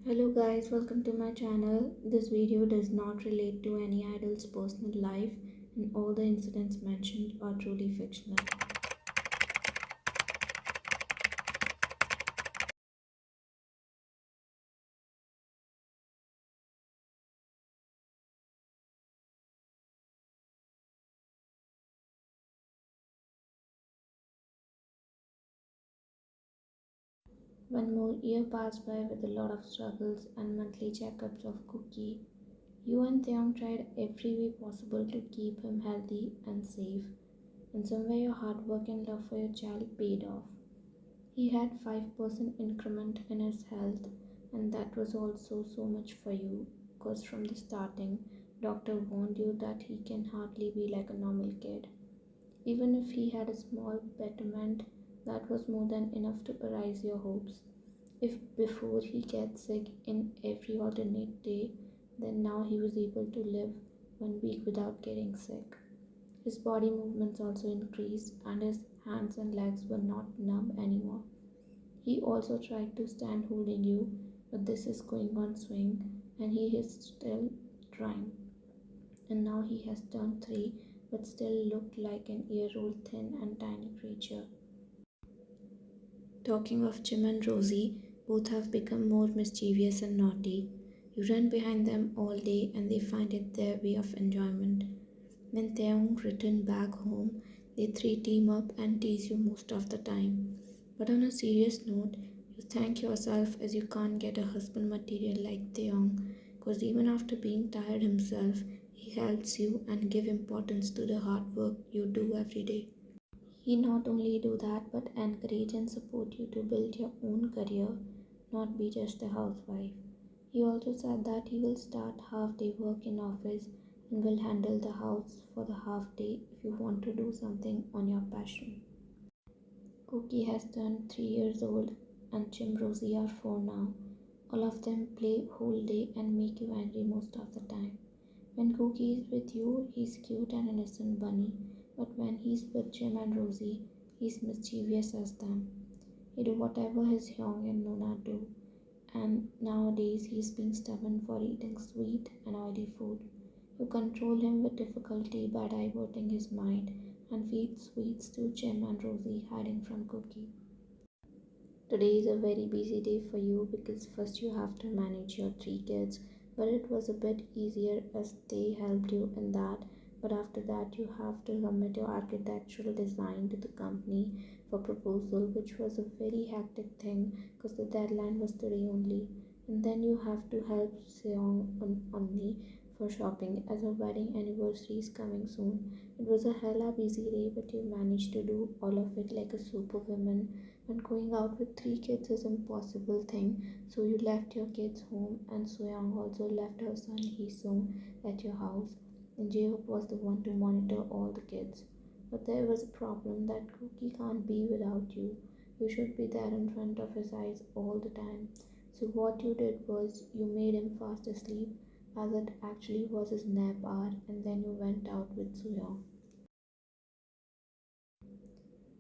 Hello guys, welcome to my channel. This video does not relate to any idol's personal life and all the incidents mentioned are truly fictional. One more year passed by with a lot of struggles and monthly checkups of Cookie. You and Taehyung tried every way possible to keep him healthy and safe, and somewhere your hard work and love for your child paid off. He had 5% increment in his health, and that was also so much for you because from the starting, doctor warned you that he can hardly be like a normal kid. Even if he had a small betterment, that was more than enough to arise your hopes. If before he gets sick in every alternate day, then now he was able to live 1 week without getting sick. His body movements also increased, and his hands and legs were not numb anymore. He also tried to stand holding you, but this is going on swing, and he is still trying. And now he has turned 3, but still looked like an year-old thin and tiny creature. Talking of Jim and Rosie, both have become more mischievous and naughty. You run behind them all day and they find it their way of enjoyment. When Taehyung return back home, they three team up and tease you most of the time. But on a serious note, you thank yourself as you can't get a husband material like Taehyung, because even after being tired himself, he helps you and give importance to the hard work you do every day. He not only do that but encourage and support you to build your own career, not be just a housewife. He also said that he will start half-day work in office and will handle the house for the half day if you want to do something on your passion. Cookie has turned 3 years old and Jim Rosie are 4 now. All of them play whole day and make you angry most of the time. When Cookie is with you, he's cute and innocent bunny, but when he's with Jim and Rosie, he's mischievous as them. He do whatever his Hyung and Nona do, and nowadays he's being stubborn for eating sweet and oily food. You control him with difficulty by diverting his mind and feed sweets to Jim and Rosie hiding from Cookie. Today is a very busy day for you because first you have to manage your 3 kids, but it was a bit easier as they helped you in that. But after that, you have to submit your architectural design to the company for proposal, which was a very hectic thing because the deadline was today only. And then you have to help Seong only for shopping as her wedding anniversary is coming soon. It was a hella busy day, but you managed to do all of it like a superwoman. And going out with 3 kids is an impossible thing, so you left your kids home, and Soyoung also left her son Hee-sung at your house, and Jae-hook was the one to monitor all the kids. But there was a problem that Cookie can't be without you. You should be there in front of his eyes all the time. So what you did was you made him fast asleep as it actually was his nap hour, and then you went out with Soyoung.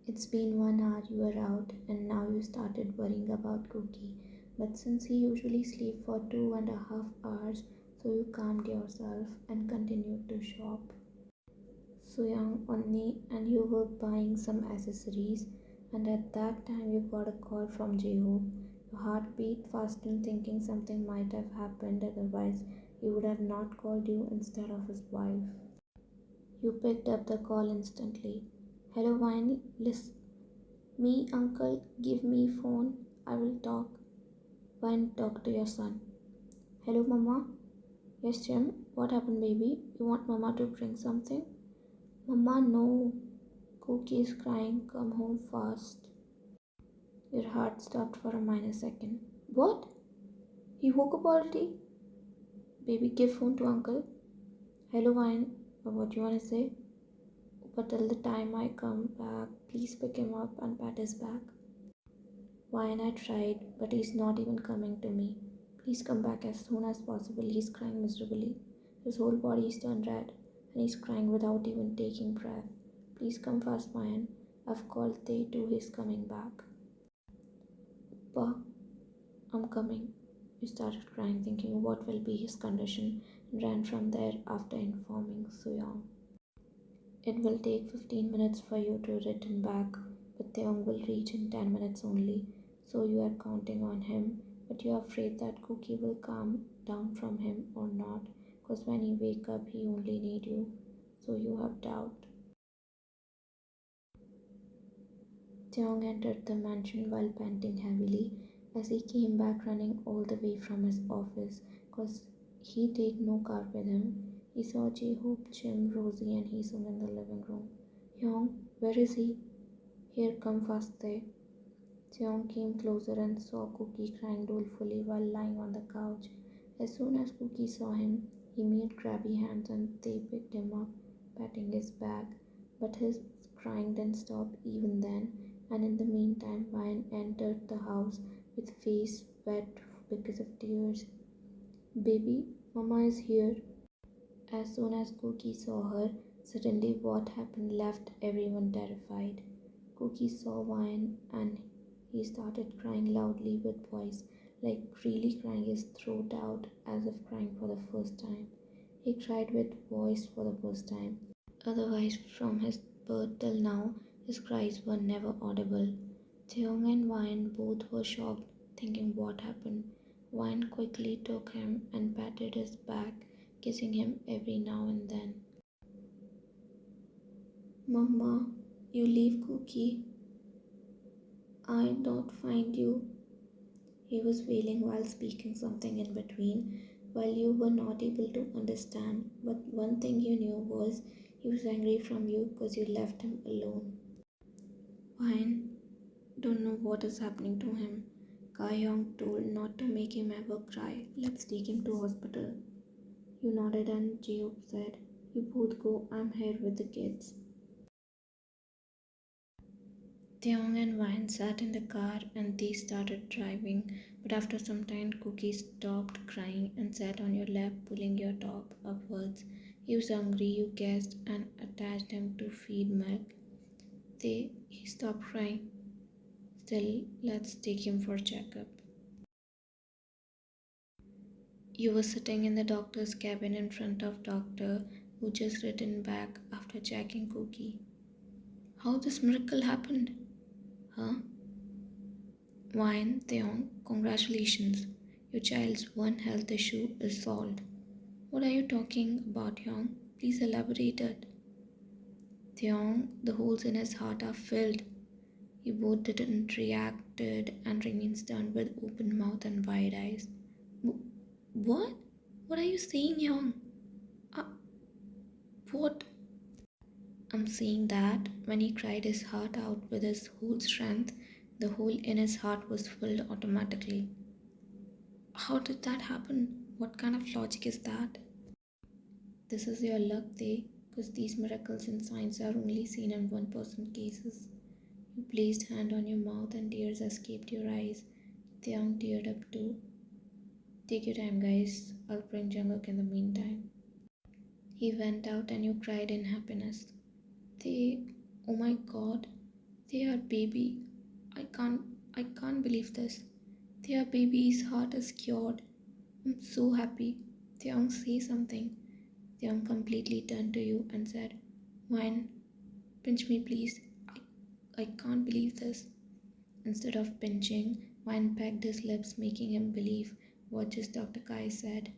It's been 1 hour you were out and now you started worrying about Cookie. But since he usually sleeps for 2.5 hours, so you calmed yourself and continued to shop. Soyoung only and you were buying some accessories, and at that time you got a call from Jae-hook. Your heart beat fast and thinking something might have happened, otherwise he would have not called you instead of his wife. You picked up the call instantly. Hello Vine, listen. Me uncle, give me phone. I will talk. Vine, talk to your son. Hello mama. Yes Jim, what happened baby? You want mama to bring something? Mama no. Cookie is crying, come home fast. Your heart stopped for a minor second. What? He woke up already? Baby, give phone to uncle. Hello Vine, what do you wanna say? But till the time I come back, please pick him up and pat his back. Vine, I tried, but he's not even coming to me. Please come back as soon as possible. He's crying miserably. His whole body is turned red, and he's crying without even taking breath. Please come fast, Vine. I've called Tay too. He's coming back. Pa, I'm coming. You started crying, thinking what will be his condition, and ran from there after informing Suyong. It will take 15 minutes for you to return back, but Taehyung will reach in 10 minutes only, so you are counting on him, but you are afraid that Cookie will calm down from him or not, because when he wake up he only need you, so you have doubt. Taehyung entered the mansion while panting heavily as he came back running all the way from his office, because he take no car with him. He saw J-Hope, Jim, Rosie and Heesung in the living room. Hyung, where is he? Here, come fast there. Taehyung came closer and saw Cookie crying dolefully while lying on the couch. As soon as Cookie saw him, he made grabby hands and they picked him up, patting his back. But his crying didn't stop even then, and in the meantime, Ryan entered the house with face wet because of tears. Baby, Mama is here. As soon as Cookie saw her, suddenly what happened left everyone terrified. Cookie saw Ryan and he started crying loudly with voice, like really crying his throat out as if crying for the first time. He cried with voice for the first time. Otherwise, from his birth till now, his cries were never audible. Taehyung and Ryan both were shocked, thinking what happened. Ryan quickly took him and patted his back, kissing him every now and then. Mama, you leave Cookie. I don't find you. He was wailing while speaking something in between, while you were not able to understand. But one thing you knew was he was angry from you because you left him alone. Ryan, don't know what is happening to him. Ka-young told not to make him ever cry. Let's take him to hospital. You nodded and Jeop said, you both go, I'm here with the kids. Taehyung and Ryan sat in the car and they started driving, but after some time Cookie stopped crying and sat on your lap pulling your top upwards. He was hungry, you guessed, and attached him to feed milk. He stopped crying. Still, let's take him for a checkup. You were sitting in the doctor's cabin in front of doctor who just returned back after checking Cookie. How this miracle happened? Huh? Ryan, Taehyung, congratulations. Your child's one health issue is solved. What are you talking about, Hyung? Please elaborate it. Taehyung, the holes in his heart are filled. You both didn't reacted and remained stunned with open mouth and wide eyes. What? What are you saying, Hyung? What? I'm saying that when he cried his heart out with his whole strength, the hole in his heart was filled automatically. How did that happen? What kind of logic is that? This is your luck, because these miracles in science are only seen in 1% cases. You placed hand on your mouth and tears escaped your eyes. Taehyung teared up too. Take your time, guys. I'll bring Jungkook in the meantime. He went out and you cried in happiness. Oh my god, they are baby. I can't believe this. Their baby's heart is cured. I'm so happy. Taehyung, say something. Taehyung completely turned to you and said, Ryan, pinch me please. I can't believe this. Instead of pinching, Ryan pecked his lips, making him believe what just Dr. Kai said.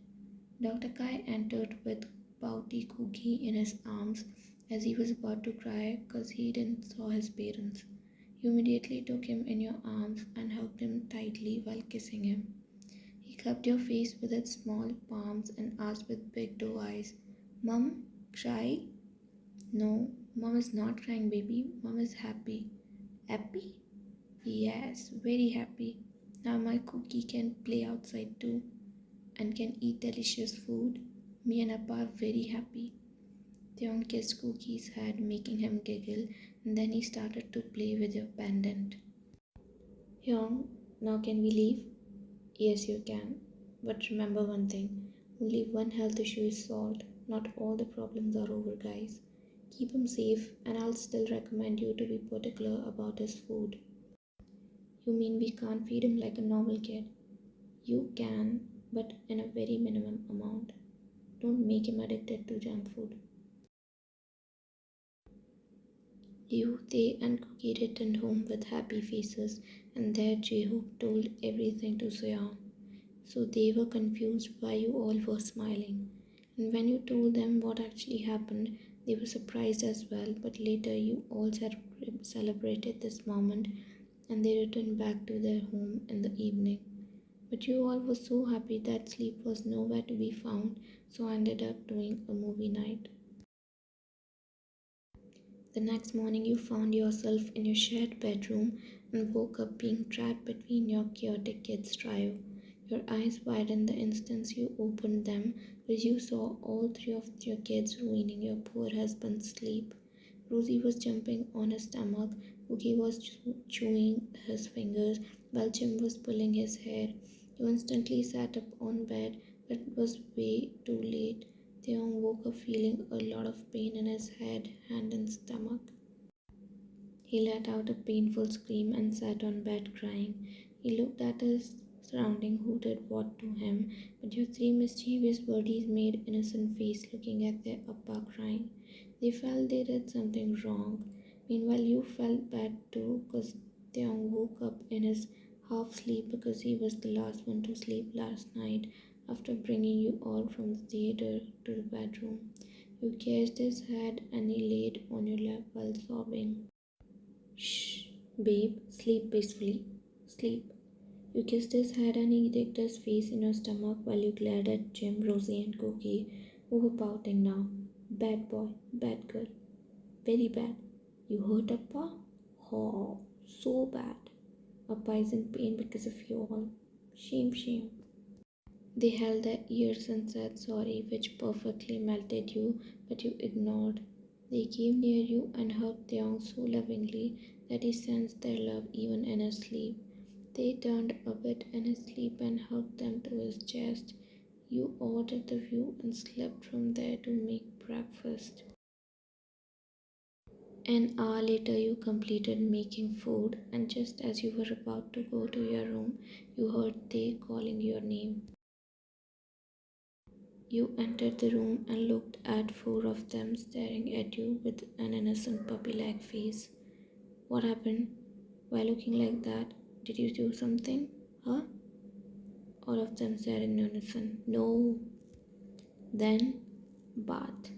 Dr. Kai entered with pouty Cookie in his arms as he was about to cry because he didn't saw his parents. You immediately took him in your arms and hugged him tightly while kissing him. He cupped your face with its small palms and asked with big doe eyes, Mom, cry? No, Mom is not crying, baby. Mom is happy. Happy? Yes, very happy. Now my Cookie can play outside too and can eat delicious food. Me and Appa are very happy. Taehyung kissed Cookie's head, making him giggle, and then he started to play with your pendant. Hyung, now can we leave? Yes, you can. But remember one thing, only one health issue is solved. Not all the problems are over, guys. Keep him safe, and I'll still recommend you to be particular about his food. You mean we can't feed him like a normal kid? You can, but in a very minimum amount. Don't make him addicted to junk food. They and Cookie returned home with happy faces, and there Jaehook told everything to Soyeon. So they were confused why you all were smiling. And when you told them what actually happened, they were surprised as well. But later you all celebrated this moment and they returned back to their home in the evening. But you all were so happy that sleep was nowhere to be found, so I ended up doing a movie night. The next morning, you found yourself in your shared bedroom and woke up being trapped between your chaotic kids' trio. Your eyes widened the instant you opened them because you saw all three of your kids ruining your poor husband's sleep. Rosie was jumping on his stomach, Cookie was chewing his fingers, while Jim was pulling his hair. You instantly sat up on bed, but it was way too late. Taehyung woke up feeling a lot of pain in his head, hand, and stomach. He let out a painful scream and sat on bed crying. He looked at his surrounding who did what to him, but your three mischievous birdies made innocent face looking at their appa crying. They felt they did something wrong. Meanwhile, you felt bad too, because Taehyung woke up in his half sleep because he was the last one to sleep last night after bringing you all from the theater to the bedroom. You kissed his head and he laid on your lap while sobbing. Shh, babe, sleep peacefully. Sleep. You kissed his head and he dipped his face in your stomach while you glared at Jim, Rosie, and Cookie, who were pouting now. Bad boy, bad girl. Very bad. You hurt Appa? Oh, so bad. Appa is in pain because of you all. Shame, shame. They held their ears and said sorry, which perfectly melted you, but you ignored. They came near you and hugged Taehyung so lovingly that he sensed their love even in his sleep. They turned a bit in his sleep and hugged them to his chest. You ordered the view and slept from there to make breakfast. An hour later, you completed making food, and just as you were about to go to your room, you heard they calling your name. You entered the room and looked at four of them staring at you with an innocent puppy-like face. What happened? Why looking like that? Did you do something? Huh? All of them said in unison, no. Then, bath.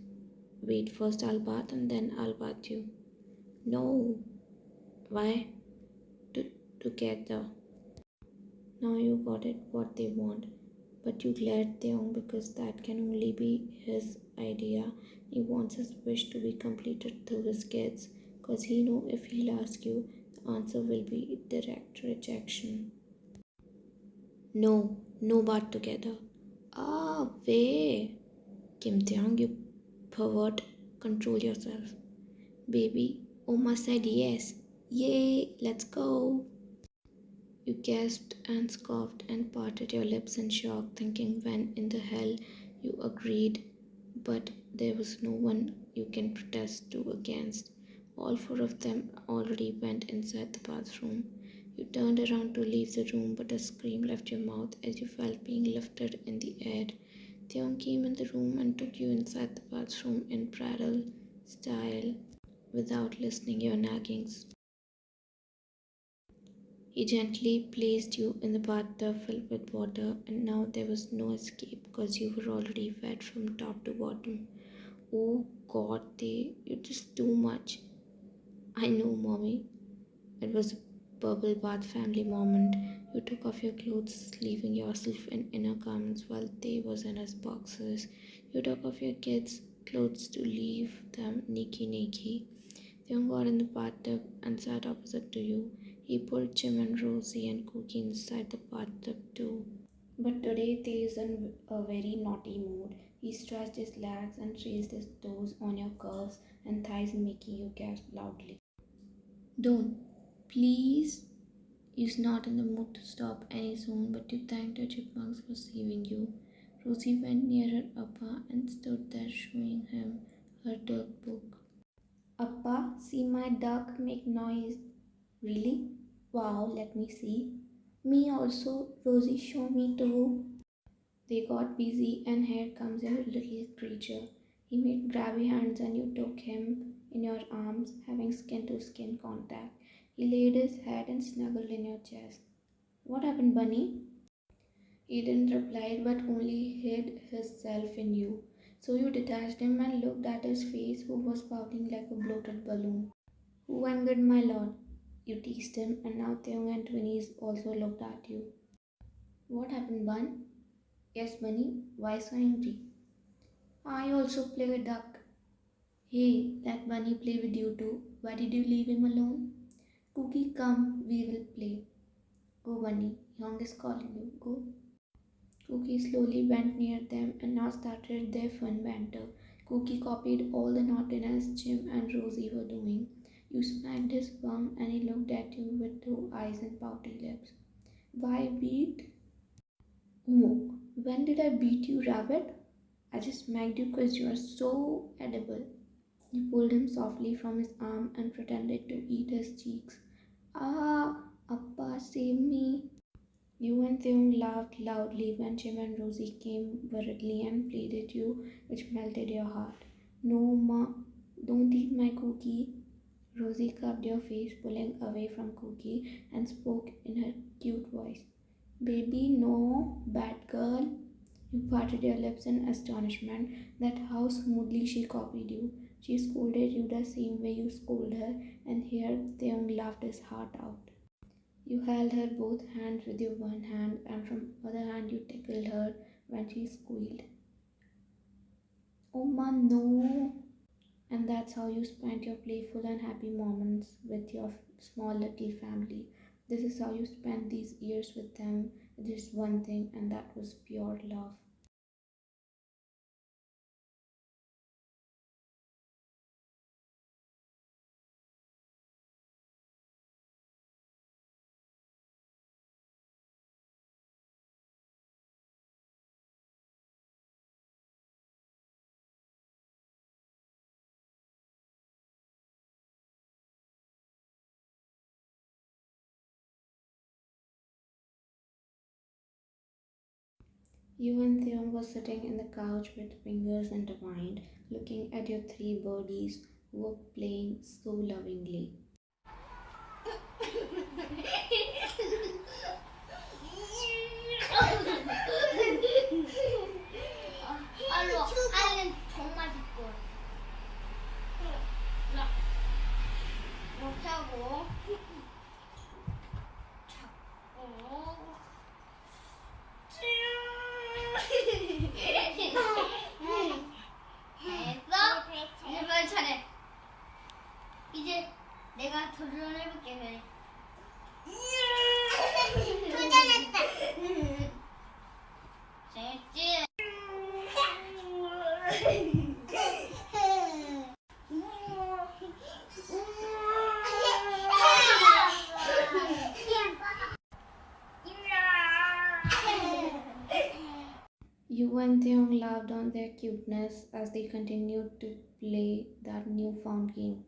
Wait, first I'll bath and then I'll bath you. No. Why? To, together. Now you got it what they want. But you glared Taehyung because that can only be his idea. He wants his wish to be completed through his kids. Because he knows if he'll ask you, the answer will be direct rejection. No, no bath together. Ah, way. Kim Taehyung, you pervert. Control yourself. Baby, Oma said yes. Yay, let's go. You gasped and scoffed and parted your lips in shock, thinking when in the hell you agreed, but there was no one you can protest to against. All four of them already went inside the bathroom. You turned around to leave the room, but a scream left your mouth as you felt being lifted in the air. Taehyung came in the room and took you inside the bathroom in prattle style without listening your naggings. He gently placed you in the bathtub filled with water, and now there was no escape because you were already wet from top to bottom. Oh God, you're just too much. I know, mommy. It was a bubble bath family moment. You took off your clothes, leaving yourself in inner garments while Tay was in his boxers. You took off your kids' clothes to leave them naked. Young got in the bathtub and sat opposite to you. He pulled Jim and Rosie and Cookie inside the bathtub too. But today Tay is in a very naughty mood. He stretched his legs and raised his toes on your curves and thighs, making you gasp loudly. Don't, please. He's not in the mood to stop any soon, but you thanked the chipmunks for saving you. Rosie went nearer Appa and stood there showing him her duck book. Appa, see my duck make noise. Really? Wow, let me see. Me also, Rosie, show me too. They got busy, and here comes your little creature. He made grabby hands, and you took him in your arms, having skin to skin contact. He laid his head and snuggled in your chest. What happened, Bunny? He didn't reply, but only hid himself in you. So you detached him and looked at his face, who was pouting like a bloated balloon. Who angered my lord? You teased him, and now Taehyung and Twinnies also looked at you. What happened, Bun? Yes, Bunny. Why so angry? I also play a duck. Hey, let Bunny play with you too. Why did you leave him alone? Cookie, come, we will play. Go, Bunny. Young is calling you. Go. Cookie slowly went near them and now started their fun banter. Cookie copied all the naughtiness Jim and Rosie were doing. You smacked his bum and he looked at you with two eyes and pouty lips. Why beat? Oh, when did I beat you, rabbit? I just smacked you because you are so edible. You pulled him softly from his arm and pretended to eat his cheeks. Ah, Appa, save me. You and Theung laughed loudly when Jim and Rosie came worriedly and pleaded you, which melted your heart. No, Ma, don't eat my cookie. Rosie cupped your face, pulling away from Cookie, and spoke in her cute voice. Baby, no, bad girl. You parted your lips in astonishment that how smoothly she copied you. She scolded you the same way you scold her, and here Theung laughed his heart out. You held her both hands with your one hand, and from other hand you tickled her when she squealed. Oh, Mom, no! And that's how you spent your playful and happy moments with your small little family. This is how you spent these years with them, with just one thing, and that was pure love. You and Theon were sitting in the couch with fingers intertwined, looking at your three birdies who were playing so lovingly. 알로 정말 기뻐. 이렇게 하고 잡고 됐어? 이제 빨리 차례. 이제 내가 도전해볼게. 그래. 도전했다. 됐지? You and Theon laughed on their cuteness as they continued to play that newfound game.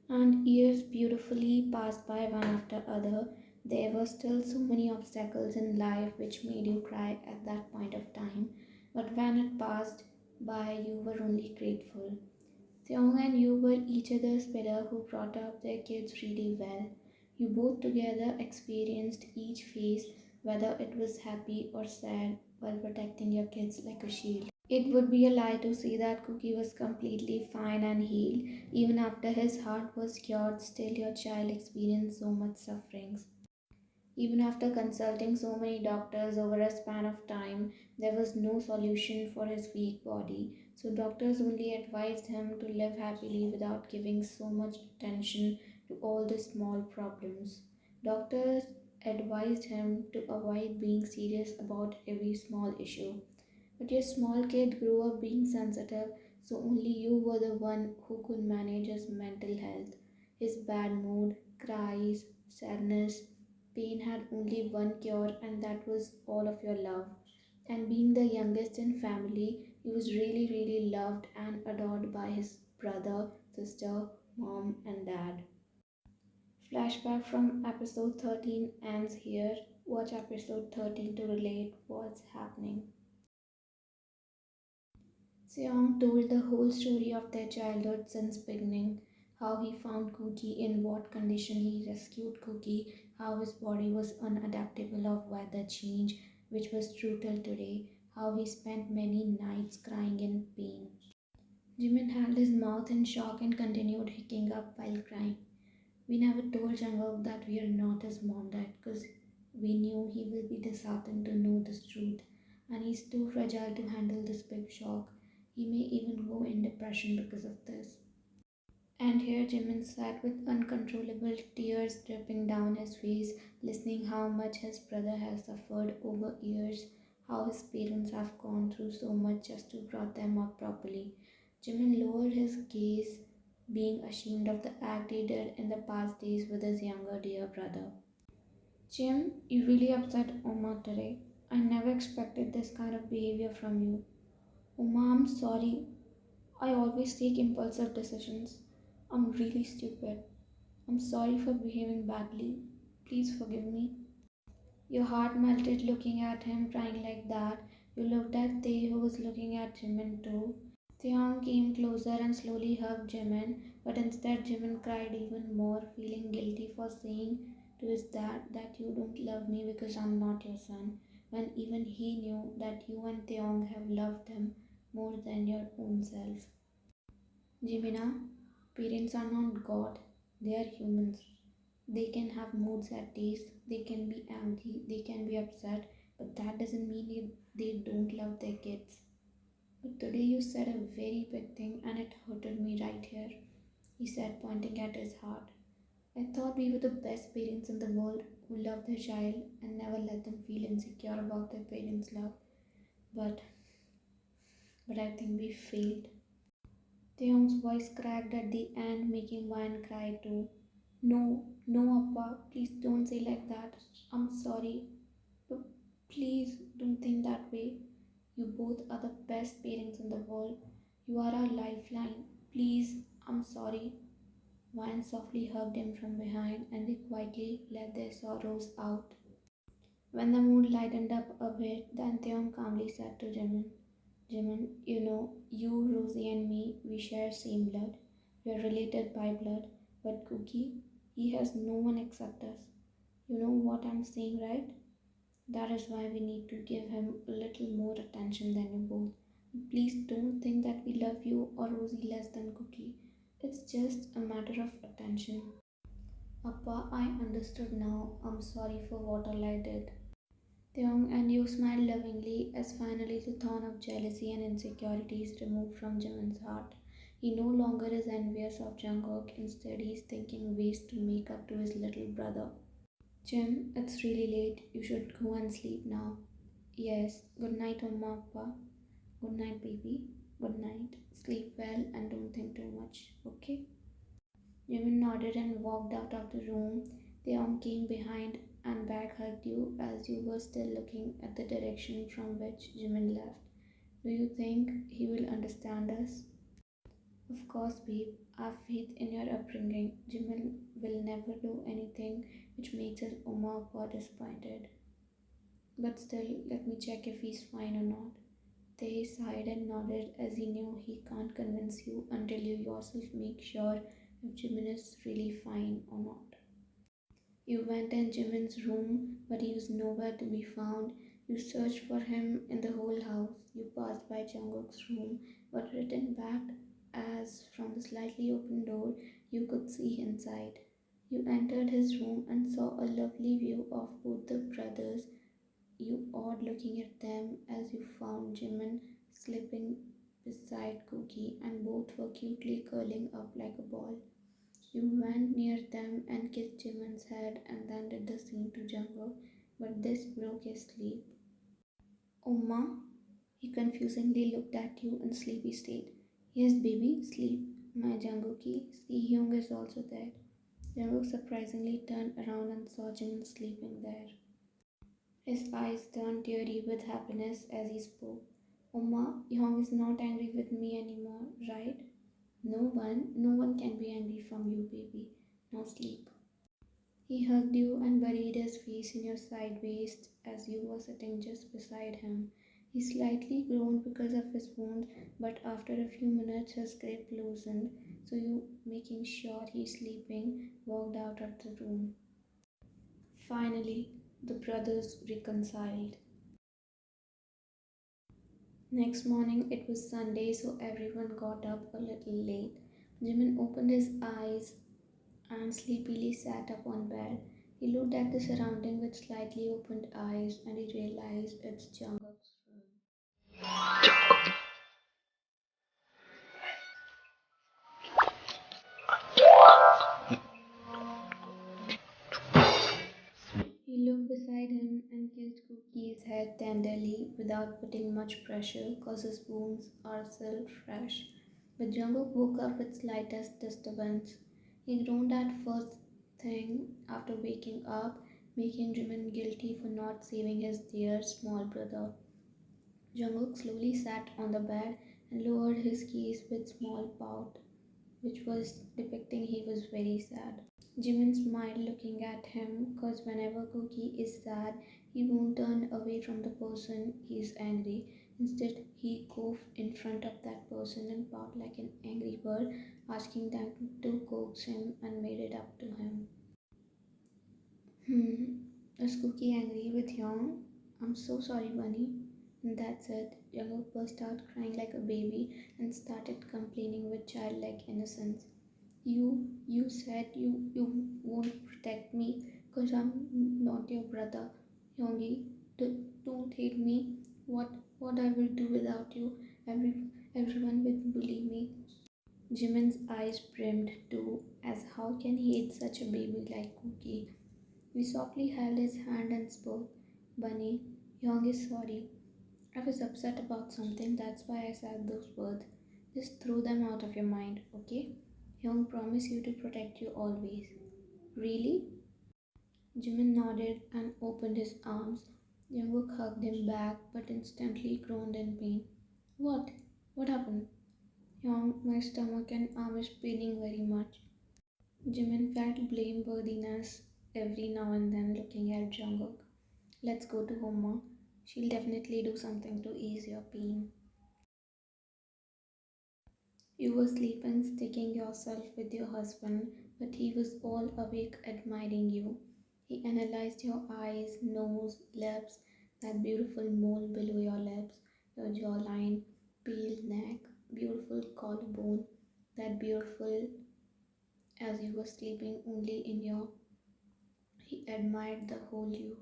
And years beautifully passed by one after other. There were still so many obstacles in life which made you cry at that point of time. But when it passed by, you were only grateful. Seong and you were each other's pillar who brought up their kids really well. You both together experienced each phase, whether it was happy or sad, while protecting your kids like a shield. It would be a lie to say that Cookie was completely fine and healed. Even after his heart was cured, still your child experienced so much sufferings. Even after consulting so many doctors over a span of time, there was no solution for his weak body. So doctors only advised him to live happily without giving so much attention to all the small problems. Doctors advised him to avoid being serious about every small issue. But your small kid grew up being sensitive, so only you were the one who could manage his mental health, his bad mood, cries, sadness, pain had only one cure, and that was all of your love. And being the youngest in family, he was really, really loved and adored by his brother, sister, mom, and dad. Flashback from episode 13 ends here. Watch episode 13 to relate what's happening. Seong told the whole story of their childhood since beginning, how he found Cookie, in what condition he rescued Cookie, how his body was unadaptable of weather change, which was true till today, how he spent many nights crying in pain. Jimin held his mouth in shock and continued hicking up while crying. We never told Jungkook that we are not his mom dad because we knew he will be disheartened to know this truth, and he's too fragile to handle this big shock. He may even go in depression because of this. And here Jimin sat with uncontrollable tears dripping down his face, listening how much his brother has suffered over years, how his parents have gone through so much just to brought them up properly. Jimin lowered his gaze, being ashamed of the act he did in the past days with his younger dear brother. Jim, you really upset Oma today. I never expected this kind of behavior from you. Oma, I'm sorry. I always take impulsive decisions. I'm really stupid. I'm sorry for behaving badly. Please forgive me. Your heart melted looking at him crying like that. You looked at Tae, who was looking at Jimin too. Taehyung came closer and slowly hugged Jimin, but instead Jimin cried even more, feeling guilty for saying to his dad that you don't love me because I'm not your son, when even he knew that you and Taehyung have loved him more than your own self. Jimina, parents are not God, they are humans. They can have moods at days, they can be angry, they can be upset, but that doesn't mean they don't love their kids. But today you said a very big thing and it hurted me right here, he said, pointing at his heart. I thought we were the best parents in the world who loved their child and never let them feel insecure about their parents' love. But I think we failed. Taehyung's voice cracked at the end, making Wan cry too. No, no, Appa, please don't say like that. I'm sorry. But please don't think that way. You both are the best parents in the world. You are our lifeline. Please, I'm sorry. Wan softly hugged him from behind and they quietly let their sorrows out. When the mood lightened up a bit, then Taehyung calmly said to Jimin, Jimin, you know, you, Rosie and me, we share same blood. We are related by blood. But Cookie, he has no one except us. You know what I'm saying, right? That is why we need to give him a little more attention than you both. Please don't think that we love you or Rosie less than Cookie. It's just a matter of attention. Appa, I understood now. I'm sorry for what all I did. Taehyung and you smiled lovingly as finally the thorn of jealousy and insecurity is removed from Jimin's heart. He no longer is envious of Jungkook, instead he is thinking ways to make up to his little brother. Jim, it's really late. You should go and sleep now. Yes, good night, Amma Appa. Good night, baby. Good night. Sleep well and don't think too much, okay? Jimin nodded and walked out of the room. Taehyung came behind and back hugged you as you were still looking at the direction from which Jimin left. Do you think he will understand us? Of course, babe. I have faith in your upbringing. Jimin will never do anything which makes his Oma Appa disappointed. But still, let me check if he's fine or not. They sighed and nodded as he knew he can't convince you until you yourself make sure if Jimin is really fine or not. You went in Jimin's room, but he was nowhere to be found. You searched for him in the whole house. You passed by Jungkook's room, but returned back as from the slightly open door you could see inside. You entered his room and saw a lovely view of both the brothers. You awed looking at them as you found Jimin sleeping beside Cookie and both were cutely curling up like a ball. You went near them and kissed Jimin's head and then did the same to Jungkook, but this broke his sleep. Oma, he confusingly looked at you in sleepy state. Yes, baby, sleep. My Jungkookie, Hyung is also dead. Jungkook surprisingly turned around and saw Jimin sleeping there. His eyes turned teary with happiness as he spoke. Oma, Young is not angry with me anymore, right? No one can be angry from you, baby. Now sleep. He hugged you and buried his face in your side waist as you were sitting just beside him. He slightly groaned because of his wound, but after a few minutes his grip loosened, so you, making sure he's sleeping, walked out of the room. Finally, the brothers reconciled. Next morning it was Sunday, so everyone got up a little late. Jimin opened his eyes and sleepily sat up on bed. He looked at the surrounding with slightly opened eyes and he realized it's Jungkook's room. He looked beside him and kissed Cookie's head tenderly without putting much pressure cause his wounds are still fresh. But Jungkook woke up with slightest disturbance. He groaned at first thing after waking up, making Jimin guilty for not saving his dear small brother. Jungkook slowly sat on the bed and lowered his gaze with small pout, which was depicting he was very sad. Jimin smiled looking at him cause whenever Cookie is sad, he won't turn away from the person he is angry. Instead, he coughed in front of that person and pout like an angry bird, asking them to coax him and made it up to him. Is Cookie angry with Young? I'm so sorry, Bunny. And that's it. Jungkook burst out crying like a baby and started complaining with childlike innocence. You said you won't protect me because I'm not your brother. Yongi, don't hate me. What I will do without you? Everyone will bully me. Jimin's eyes brimmed too, as how can he hate such a baby like Cookie? We softly held his hand and spoke. Bunny, Young is sorry. I was upset about something, that's why I said those words. Just throw them out of your mind, okay? Young promised you to protect you always. Really? Jimin nodded and opened his arms. Jungkook hugged him back but instantly groaned in pain. What? What happened? Young, my stomach and arm is paining very much. Jimin felt blameworthiness every now and then looking at Jungkook. Let's go to Homa. She'll definitely do something to ease your pain. You were sleeping, sticking yourself with your husband, but he was all awake admiring you. He analyzed your eyes, nose, lips, that beautiful mole below your lips, your jawline, peeled neck, beautiful collarbone, that beautiful as you were sleeping only in your. He admired the whole you.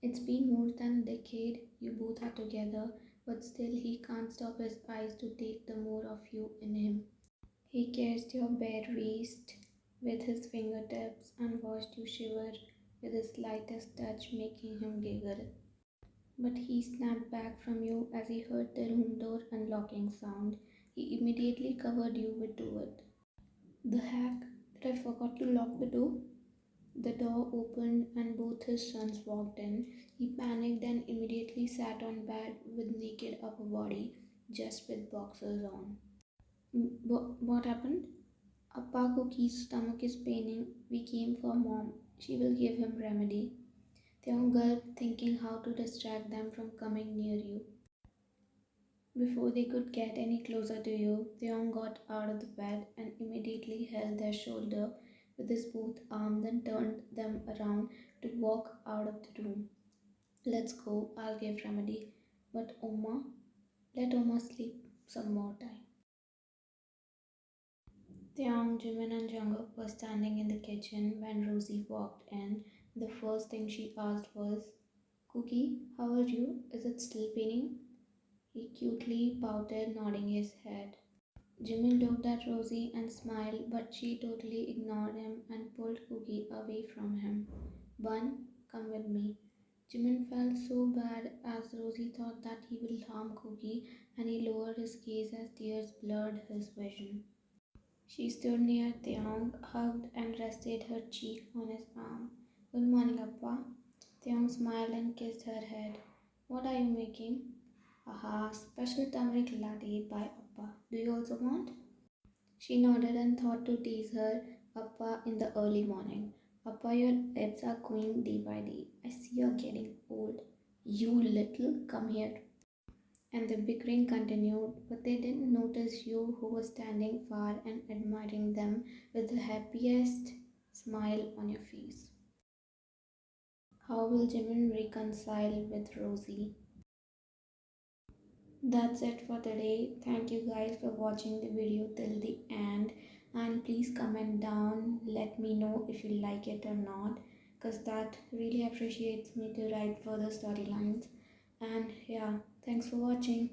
It's been more than a decade you both are together, but still he can't stop his eyes to take the more of you in him. He kissed your bare waist with his fingertips and watched you shiver with his slightest touch, making him giggle. But he snapped back from you as he heard the room door unlocking sound. He immediately covered you with duet. The heck? Did I forgot to lock the door? The door opened and both his sons walked in. He panicked and immediately sat on bed with naked upper body, just with boxers on. What happened? Appa Cookie's stomach is paining. We came for mom. She will give him remedy. Taehyung gulped, thinking how to distract them from coming near you. Before they could get any closer to you, Taehyung got out of the bed and immediately held their shoulder with his both arms and turned them around to walk out of the room. Let's go, I'll give remedy. But Oma, let Oma sleep some more time. Taehyung, Jimin and Jungkook were standing in the kitchen when Rosie walked in. The first thing she asked was, Cookie, how are you? Is it still paining? He cutely pouted, nodding his head. Jimin looked at Rosie and smiled, but she totally ignored him and pulled Cookie away from him. Bun, come with me. Jimin felt so bad as Rosie thought that he will harm Cookie and he lowered his gaze as tears blurred his vision. She stood near Taehyung, hugged and rested her cheek on his arm. Good morning, Appa. Taehyung smiled and kissed her head. What are you making? Aha, special turmeric latte by Appa. Do you also want? She nodded and thought to tease her Appa in the early morning. Appa, your abs are going day by day. I see you're getting old. You little, come here. And the bickering continued, but they didn't notice you, who was standing far and admiring them with the happiest smile on your face. How will Jimin reconcile with Rosie? That's it for today. Thank you guys for watching the video till the end, and please comment down, let me know if you like it or not, because that really appreciates me to write further storylines. And yeah, thanks for watching.